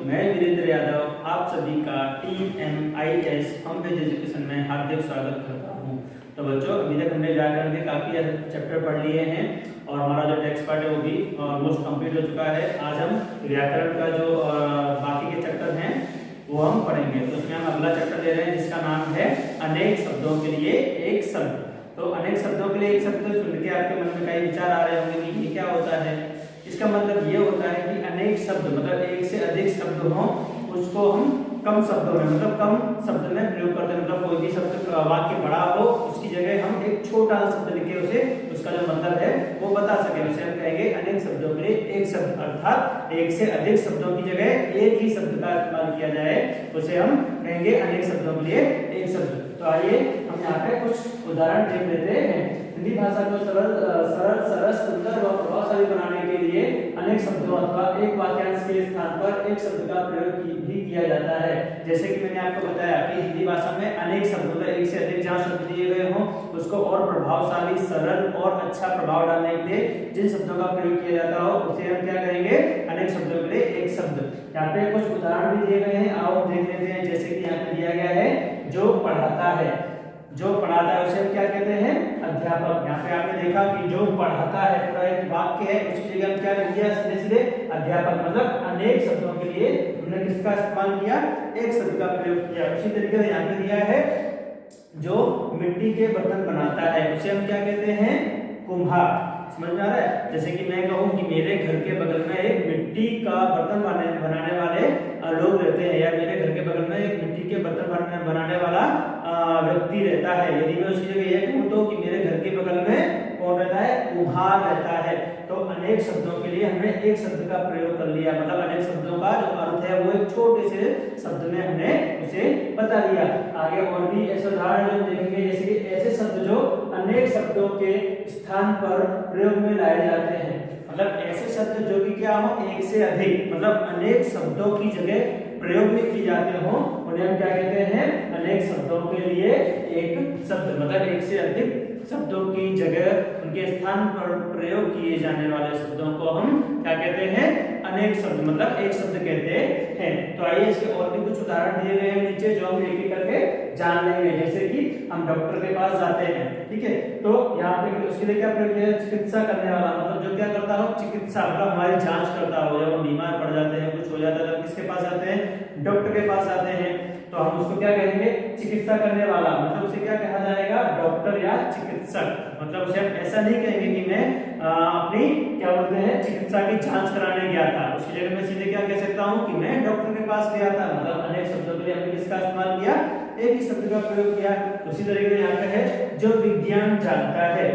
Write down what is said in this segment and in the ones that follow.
मैं वीरेंद्र यादव आप सभी का TMIS होम पेज एजुकेशन में हार्दिक स्वागत करता हूं। तो बच्चों, अभी तक हमने व्याकरण के काफ़ी चैप्टर पढ़ लिए हैं और हमारा जो टेक्स्ट पार्ट है वो भी ऑलमोस्ट कंप्लीट हो चुका है। आज हम व्याकरण का जो बाकी के चैप्टर हैं वो हम पढ़ेंगे। तो उसमें हम अगला चैप्टर ले रहे हैं जिसका नाम है अनेक शब्दों के लिए एक शब्द। तो अनेक शब्दों के लिए एक शब्द सुन के आपके मन में कई विचार आ रहे होंगे कि ये क्या होता है। इसका मतलब ये होता है कि अनेक शब्द मतलब एक से अधिक शब्द हों, उसको हम कम शब्दों में मतलब कम शब्द में प्रयोग करते हैं। मतलब कोई भी शब्द वाक्य बड़ा हो उसकी जगह हम एक छोटा शब्द लिखे उसे उसका जो मतलब है वो बता सके, उसे हम कहेंगे अनेक शब्दों के लिए एक शब्द। अर्थात एक से अधिक शब्दों की जगह एक ही शब्द का इस्तेमाल किया जाए उसे हम कहेंगे अनेक शब्दों के लिए एक शब्द। तो आइए हम यहाँ पे कुछ उदाहरण देख लेते हैं। हिंदी भाषा को सरल सुंदर व प्रभावशाली बनाने के लिए अनेक शब्दों अथवा एक वाक्यांश के स्थान पर एक शब्द का प्रयोग भी किया जाता है। जैसे कि मैंने आपको बताया कि हिंदी भाषा में अनेक शब्द मतलब एक से अधिक जहाँ शब्द दिए गए हों उसको और प्रभावशाली, सरल और अच्छा प्रभाव डालने के लिए जिन शब्दों का प्रयोग किया जाता हो उसे हम क्या कहेंगे, अनेक शब्दों के लिए एक शब्द। यहाँ पे कुछ उदाहरण भी दिए गए हैं, आओ देख लेते हैं। जैसे कि यहाँ पे दिया गया है जो पढ़ाता है, जो पढ़ाता है उसे हम क्या कहते हैं, अध्यापक। यहाँ पे आपने देखा कि जो पढ़ाता है पूरा एक वाक्य है, उसकी जगह हम क्या लिख दिया, सीधे सीधे अध्यापक। मतलब अनेक शब्दों के लिए हमने किसका इस्तेमाल किया, एक शब्द का प्रयोग किया। उसी तरीके से यहाँ पे दिया है जो मिट्टी के बर्तन बनाता है उसे हम क्या कहते हैं, कुम्हार। समझ में आ रहा है। जैसे कि मैं कहूँ कि मेरे घर के बगल में एक मिट्टी का बर्तन बनाने वाले लोग रहते हैं, या मेरे घर के बगल में एक मिट्टी के बर्तन बनाने वाला व्यक्ति रहता है। यदि मैं उसकी जगह यह कहूँ तो कि मेरे घर के बगल में कौन रहता है, कुम्हार रहता है। तो अनेक शब्दों के लिए हमने एक शब्द का प्रयोग कर लिया। मतलब अनेक शब्दों का जो अर्थ है वो एक छोटे से शब्द में हमने उसे बता दिया। आगे और भी ऐसे उदाहरण जो देखेंगे, जैसे कि ऐसे शब्द जो अनेक शब्दों के स्थान पर प्रयोग में लाए जाते हैं। मतलब ऐसे शब्द जो कि क्या हो, एक से अधिक मतलब अनेक शब्दों की जगह प्रयोग में किए जाते हो उन्हें हम क्या कहते हैं, अनेक शब्दों के लिए एक शब्द। मतलब एक से अधिक शब्दों की जगह उनके स्थान पर प्रयोग किए जाने वाले शब्दों को हम क्या कहते हैं, अनेक शब्द मतलब एक शब्द कहते हैं। तो आइए इसके और भी कुछ उदाहरण दिए गए हैं नीचे जो हम एक एक करके जान लेंगे। जैसे कि हम डॉक्टर के पास जाते हैं, ठीक है, तो यहाँ पे उसके लिए क्या प्रयोग किया, चिकित्सा करने वाला। मतलब जो क्या करता हो, चिकित्सा मतलब हमारी जांच करता हो। जब हम बीमार पड़ जाते हैं, कुछ हो जाता है तो किसके पास जाते हैं, डॉक्टर के पास जाते हैं। तो हम उसको क्या कहेंगे, चिकित्सा करने वाला। मतलब उसे क्या कहा जाएगा, डॉक्टर या चिकित्सक। मतलब उसे हम ऐसा नहीं कहेंगे कि मैं अपनी क्या बोलते हैं चिकित्सा की जांच कराने गया था, उसकी जगह मैं सीधे क्या कह सकता हूँ कि मैं डॉक्टर के पास गया था। मतलब अनेक शब्दों के लिए हमने किसका इस्तेमाल किया, एक ही शब्द का प्रयोग किया। उसी तरीके से यहाँ पे है जो विज्ञान जानता है,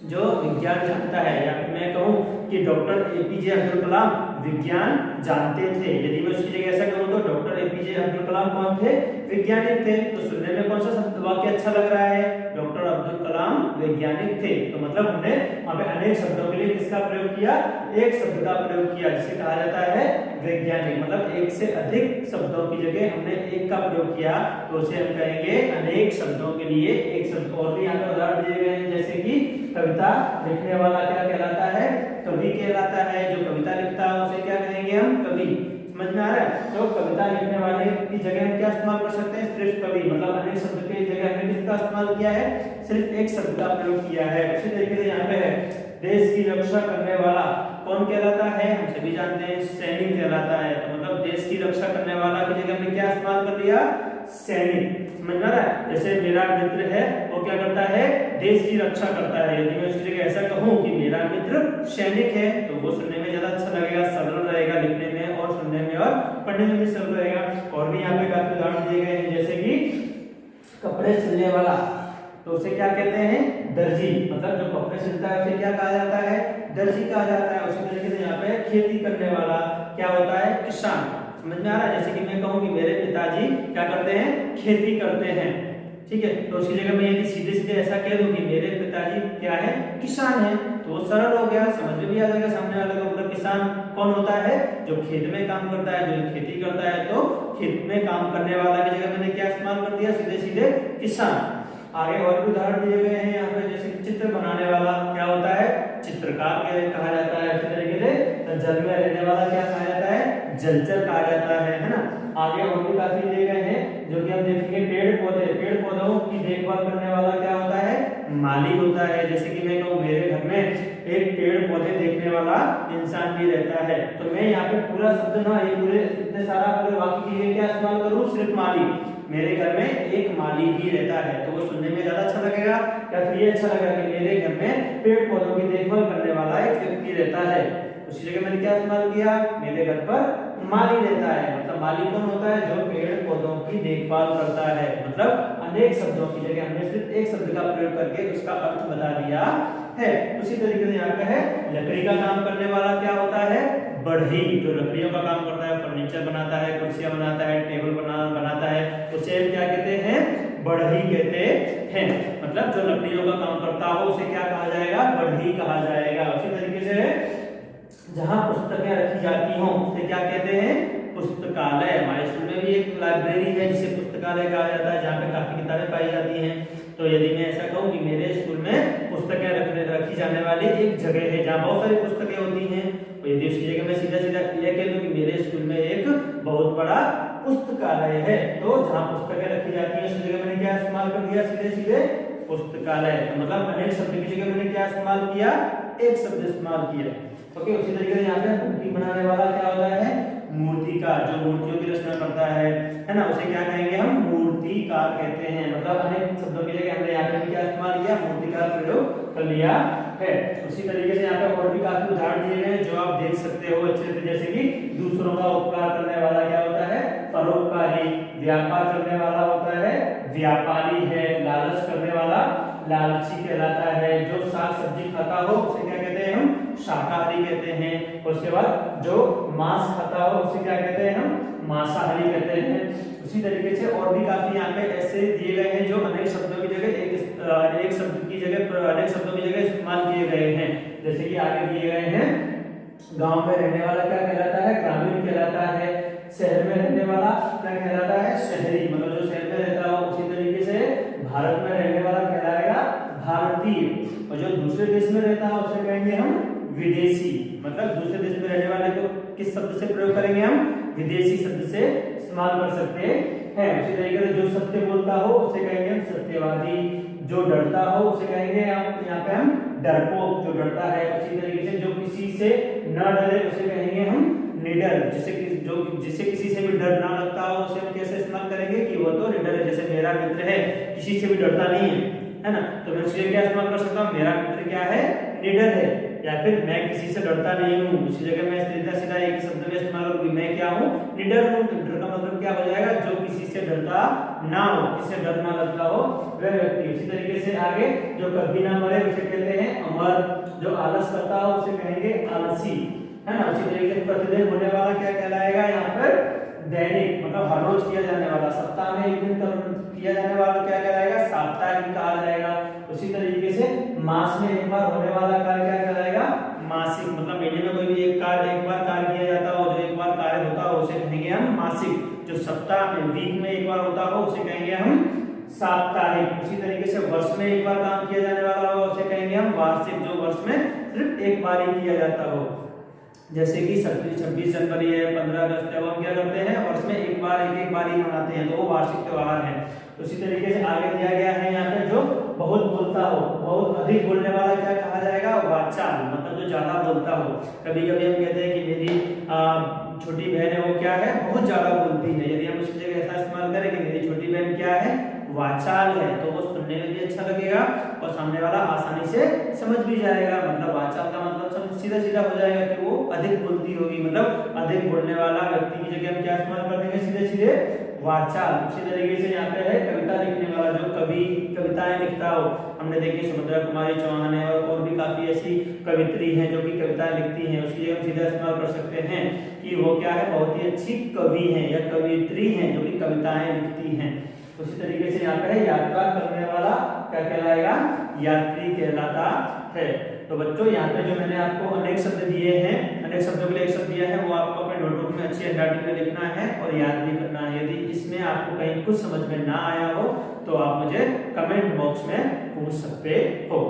जो विज्ञान जानता है। या फिर मैं कहूँ कि डॉक्टर APJ अब्दुल कलाम विज्ञान जानते थे। यदि मैं उसकी जगह ऐसा करूँ तो डॉक्टर APJ अब्दुल कलाम कौन थे, वैज्ञानिक थे। तो सुनने में कौन सा शब्द वाक्य अच्छा लग रहा है, डॉक्टर अब्दुल कलाम वैज्ञानिक थे। तो मतलब हमने वहां पे अनेक शब्दों के लिए किसका प्रयोग किया, एक शब्द का प्रयोग किया जिसे कहा जाता है वैज्ञानिक। मतलब एक से अधिक शब्दों की जगह हमने एक का प्रयोग किया तो उसे हम कहेंगे अनेक शब्दों के लिए एक शब्द। और भी यहाँ पे उदाहरण दिए गए हैं, जैसे कि कविता लिखने वाला क्या कहलाता है, कवि कहलाता है। जो कविता लिखता है उसे क्या कहेंगे हम, कवि। समझ में आ रहा है। तो कविता लिखने वाले की जगह हम क्या इस्तेमाल कर सकते हैं, सिर्फ कवि। मतलब अनेक शब्द की जगह हमने किसका इस्तेमाल किया है, सिर्फ एक शब्द का प्रयोग किया है। उसी तरीके से यहाँ पे है देश की रक्षा करने वाला कौन कहलाता है, हम सभी जानते हैं सैनिक कहलाता है। तो मतलब देश की रक्षा करने वाला की जगह हमने क्या इस्तेमाल कर दिया, सैनिक। समझ में आ रहा है। जैसे मेरा मित्र है वो क्या करता है, देश की रक्षा करता है। यदि मैं उसकी जगह ऐसा कहूँ कि मेरा मित्र सैनिक है तो वो सुनने में ज्यादा अच्छा लगेगा, सरल रहेगा लिखने में और सुनने में और पढ़ने में भी सरल रहेगा। और भी यहाँ पे काफी उदाहरण दिए गए हैं, जैसे कि कपड़े सिलने वाला तो उसे क्या कहते हैं, दर्जी। मतलब जो कपड़े सिलता है उसे क्या कहा जाता है, दर्जी कहा जाता है। उसी तरीके से यहाँ पे खेती करने वाला क्या होता है, किसान। समझ में आ रहा है। जैसे कि मैं कहूँ कि मेरे पिताजी क्या करते हैं, खेती करते हैं, ठीक है, तो उसकी जगह मैं यदि सीधे सीधे ऐसा कह दूं कि मेरे पिताजी क्या है, किसान है, तो वो सरल हो गया, समझ में भी आ जाएगा सामने वाले को। मतलब किसान कौन होता है, जो खेत में काम करता है, जो खेती करता है। तो खेत में काम करने वाला की जगह मैंने क्या इस्तेमाल कर दिया, सीधे सीधे किसान। आगे और भी उदाहरण दिए गए हैं यहाँ पे, जैसे चित्र बनाने वाला क्या होता है, चित्रकार कहा जाता है। इसी तरीके से जल में रहने वाला क्या कहा जाता है, जलचर कहा जाता माली होता है। जैसे कि मैं कहूँ मेरे घर में एक पेड़ पौधे देखने वाला इंसान भी रहता है, तो मैं यहाँ पे पूरा शब्द ना ये पूरे इतने सारा पूरे वाक्य के लिए क्या इस्तेमाल करूँ, सिर्फ माली। मेरे घर में एक माली भी रहता है, तो वो सुनने में ज्यादा अच्छा लगेगा। या फिर ये अच्छा लगेगा कि मेरे घर में पेड़ पौधों की देखभाल करने वाला एक व्यक्ति रहता है। उसी जगह मैंने क्या इस्तेमाल किया, मेरे घर पर माली रहता है। मतलब माली कौन होता है, जो पेड़ पौधों की देखभाल करता है। मतलब अनेक शब्दों की जगह हमने सिर्फ एक शब्द का प्रयोग करके उसका अर्थ बता दिया है। उसी तरीके से यहाँ पे है लकड़ी का काम करने वाला क्या होता है, बढ़ई। जो लकड़ियों का काम करता है, फर्नीचर बनाता है, कुर्सियां बनाता है, टेबल बनाता है, उसे क्या कहते हैं, बढ़ई कहते हैं। मतलब जो लकड़ियों का काम करता हो उसे क्या कहा जाएगा, बढ़ई कहा जाएगा। उसी तरीके से जहाँ पुस्तकें रखी जाती हों उसे क्या कहते हैं, पुस्तकालय। हमारे स्कूल में भी एक लाइब्रेरी है जिसे पुस्तकालय कहा जाता है, जहाँ पे काफी किताबें पाई जाती हैं। तो यदि मैं ऐसा कहूँ कि मेरे स्कूल में पुस्तकें रखी जाने वाली एक जगह है जहाँ बहुत सारी पुस्तकें होती हैं, तो यदि उसकी जगह मैं सीधा सीधा यह कह दूं कि मेरे स्कूल में एक बहुत बड़ा पुस्तकालय है, तो जहाँ पुस्तकें रखी जाती हैं उस जगह मैंने क्या इस्तेमाल कर दिया, सीधे सीधे पुस्तकालय। तो मतलब अनेक शब्द की जगह मैंने क्या इस्तेमाल किया, एक शब्द इस्तेमाल किया। ओके, उसी तरीके से यहाँ पे मूर्ति बनाने वाला क्या होता है, मूर्तिकार। जो मूर्तियों की रचना करता है ना, उसे क्या कहेंगे हम, मूर्तिकार कहते हैं। मतलब अनेक शब्दों की जगह हमने यहाँ पे क्या इस्तेमाल किया, मूर्तिकार प्रयोग कर लिया है। उसी तरीके से यहाँ पे और भी काफी उदाहरण दिए गए हैं जो आप देख सकते हो अच्छे से। जैसे कि दूसरों का उपकार करने वाला क्या होता है, परोपकारी। व्यापार करने वाला होता है व्यापारी है। लालच करने वाला लालची कहलाता है। जो साग सब्जी खाता हो उसे क्या कहते हैं हम, शाकाहारी कहते हैं। उसके बाद जो मांस खाता हो उसे क्या कहते हैं हम, मांसाहारी कहते हैं। उसी तरीके से और भी काफी यहाँ पे ऐसे दिए गए हैं जो अनेक शब्दों की जगह एक शब्द की जगह अनेक शब्दों की जगह इस्तेमाल किए गए हैं। जैसे कि आगे दिए गए हैं, गांव में रहने वाला क्या कहलाता है, ग्रामीण कहलाता है। शहर में रहने वाला क्या कहलाता है, शहरी। मतलब जो शहर में रहता हो। उसी तरीके से भारत में रहने वाला कहलाएगा भारतीय, और जो दूसरे देश में रहता है उसे कहेंगे हम विदेशी। मतलब दूसरे देश में रहने वाले को किस शब्द से प्रयोग करेंगे हम, विदेशी शब्द से इस्तेमाल कर सकते हैं। उसी तरीके से जो सत्य बोलता हो उसे कहेंगे हम सत्यवादी। जो डरता हो उसे कहेंगे यहाँ पे हम डरपोक, जो डरता है। उसी तरीके से जो किसी से न डरे उसे कहेंगे हम निडर। जिसे किसी से भी डर ना लगता हो उसे हम कैसे इस्तेमाल करेंगे कि वो तो निडर है। जैसे मेरा मित्र है, किसी से भी डरता नहीं है ना, तो मैं उसके क्या इस्तेमाल कर सकता हूँ, मेरा मित्र क्या है, निडर है। या फिर मैं किसी से डरता नहीं हूँ, उसी जगह मैं सीधा सीधा एक शब्द में इस्तेमाल करूँ कि मैं क्या हूँ, निडर हूँ। तो डर का मतलब क्या हो जाएगा, जो किसी से डरता ना हो, किसी से डर ना लगता हो वह व्यक्ति। इसी तरीके से आगे जो कभी ना मरे उसे कहते हैं अमर। जो आलस करता हो उसे कहेंगे आलसी, है ना। उसी तरीके से प्रतिदिन होने वाला क्या कहलाएगा यहाँ पर, दैनिक। मतलब हर रोज किया जाने वाला। सप्ताह में एक दिन किया जाने वाला क्या कहलाएगा, साप्ताहिक कहा जाएगा। उसी तरीके से मास में एक बार होने वाला कार्य क्या कहलाएगा, मासिक। मतलब महीने में कोई भी एक बार कार्य किया जाता हो, जो एक बार कार्य होता हो उसे कहेंगे हम मासिक। जो सप्ताह में, वीक में एक बार होता हो उसे कहेंगे हम साप्ताहिक। उसी तरीके से वर्ष में एक बार काम किया जाने वाला हो उसे कहेंगे हम वार्षिक। जो वर्ष में सिर्फ एक बार ही किया जाता हो, जैसे कि 26 जनवरी है, 15 अगस्त है, वो हम क्या करते हैं वर्ष में एक बार ही मनाते हैं, तो वो वार्षिक त्योहार है। उसी तरीके से आगे दिया गया है यहाँ पे जो बहुत बोलता हो, बहुत अधिक बोलने वाला क्या कहा जाएगा, वाचाल। मतलब जो ज्यादा बोलता हो। कभी कभी हम कहते हैं कि मेरी छोटी बहन है, वो क्या है, बहुत ज्यादा बोलती है। यदि हम उसकी जगह ऐसा इस्तेमाल करें कि मेरी छोटी बहन क्या है, वाचाल है, तो वो सुनने में भी अच्छा लगेगा और सामने वाला आसानी से समझ भी जाएगा। मतलब वाचाल का मतलब सीधा सीधा हो जाएगा कि वो अधिक बोलती होगी। मतलब अधिक बोलने वाला व्यक्ति की जगह हम क्या इस्तेमाल कर देंगे, सीधे सीधे वाचाल। उसी तरीके से यहाँ पे है कविता लिखने वाला, जो कवि कविताएं लिखता हो। हमने देखी सुभद्रा कुमारी चौहान है और भी काफी ऐसी कवित्री हैं जो कि कविताएं लिखती हैं। उसकी जगह हम सीधा इस्तेमाल कर सकते हैं कि वो क्या है, बहुत ही अच्छी कवि हैं या कवित्री हैं जो कि कविताएं लिखती हैं। उसी तरीके से यहाँ पे है यात्रा करने वाला क्या कहलाएगा, यात्री कहलाता है। तो बच्चों यहाँ पे जो मैंने आपको अनेक शब्द दिए हैं, अनेक शब्दों के लिए एक शब्द दिया है, वो आपको अपने नोटबुक में अच्छी हैंडराइटिंग में लिखना है और याद भी करना है। यदि इसमें आपको कहीं कुछ समझ में ना आया हो तो आप मुझे कमेंट बॉक्स में पूछ सकते हो।